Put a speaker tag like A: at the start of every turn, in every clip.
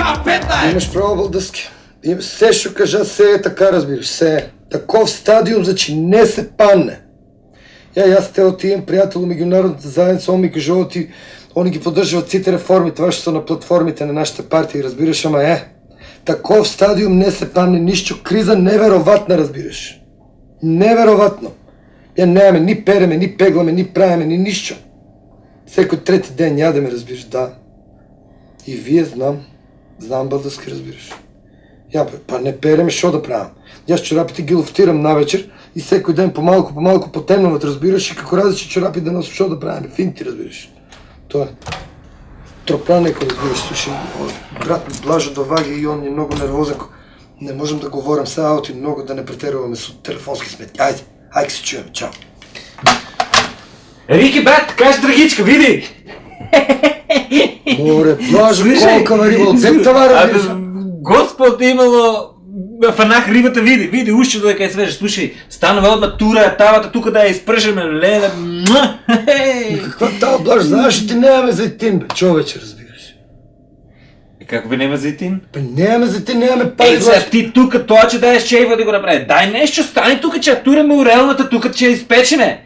A: Капета е!
B: Имаш право, Балдъски. Все ще кажа, все е така, разбираш, все е. Таков стадиум, за че не се панне. Аз те отивам, приятел, мегионарната заедница, он ми кажа, он ги поддържа от ците реформи, това ще са на платформите на нашата партия, разбираш, ама таков стадиум не се памне нищо, криза невероятна, разбираш. Невероятно. Нямаме, ни переме, ни пегламе, ни правиме, ни нищо. Всеки трети ден ядеме, разбираш, да. И вие знам Балдъски, разбираш. Па не переме, що да правим? Аз чорапите ги лофтирам навечер и всеки ден по-малко потемнават, разбираш, и како различни чорапи да носи, що да правим? Финти, разбираш. Това е. Тропа некой, разбираш, слушай, брат ми Блажо доваги и он е много нервозен. Не можем да говорим сега аути много, да не претеруваме с телефонски сметки. Айде се чуем, чао.
C: Рики, брат, кажеш драгичка, види!
B: Море, Блажо, колка на риба, отзем това, разбираш.
C: Господ имало... Фанах рибата, види, ушчето да къде свежа. Слушай, станува отма тура, тавата тук да я изпръжаме, леда,
B: Каква тава, Блажо, знаеш ли ти нямаме зайтин, бе, човече, разбираш.
C: Как бе няма зайтин?
B: Нямаме зайтин, нямаме пак,
C: Блажо. Ти тук, това че даеш чейва да го направи. Дай нещо, стани тук, че тураме орелната тук, че я изпечеме.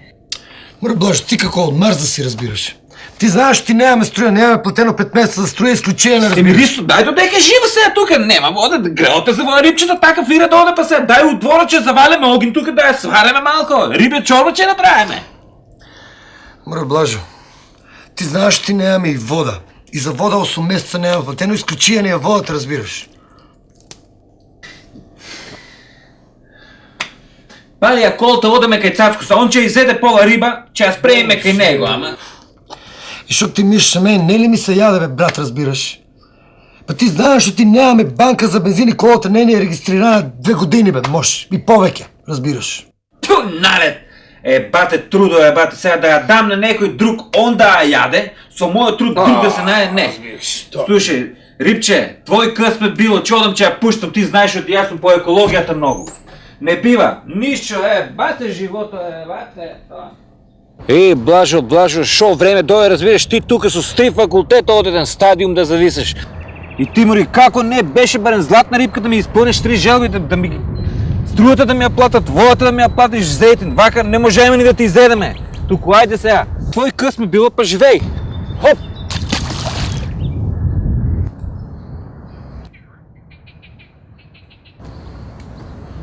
B: Море, Блажо, ти какво от Марс да си разбираш? Ти знаеш, ти нямаме строя, нямаме платено 5 месеца за строя, изключение на разбираш.
C: Ристо, дай додека жива сега тук, нема вода, грелата заваля рибчета, така фира долу да пасе, дай от двора, че заваляме огън тук, да я сваляме малко, рибя чорба, че направиме.
B: Море, Блажо, ти знаеш, ти нямаме и вода. И за вода 8 месеца нямаме платено, изключение на водата, разбираш.
C: Пали, а колата одаме кай Цацко, он че изеде пола риба, че аз преиме кай него, ама...
B: И шок ти мислиш на мен, не ли ми се яде, бе, брат, разбираш? Па ти знаеш, че ти нямаме банка за бензин и колата не е регистрирана 2 години, бе, може. И повече, разбираш.
C: Ту, налет! Бате, трудо бате, сега да я дам на некой друг, он да я яде, со моят труд друг да се нае, не. Слушай, рибче, твой късмет било, чодам, че я пущам, ти знаеш, от ясно по екологията много. Не бива, нищо, бате, живото бате, това.
D: Блажо, шо време дойде, разбираш, ти тук с 3 факултета от един стадиум да зависиш. И ти, Мори, како не беше барен златна рибка да ми изпълниш 3 желби, да ми... Струята да ми я платят, водата да ми я платиш, зейтин, вака, не можем ни да ти изедеме. Тук, айде сега, твой къс ме било, па живей. Хоп!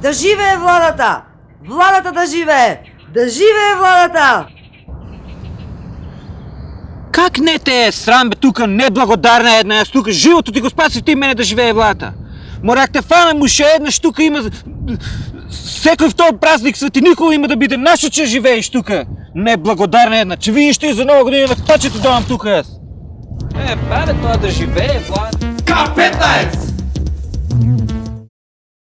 E: Да живее владата! Владата да живее! Да живее владата!
D: Как не те е срам, бе, тука неблагодарна една, аз тука живото ти го спаси ти мене да живее владата. Морак те фана му ще еднаш тука има... Всекой в този празник свети никога има да биде наша, че живееш тука. Неблагодарна една, че видиш ти за нова година на пачето давам тука аз. Бабе, това да живее владата.
A: Капета е!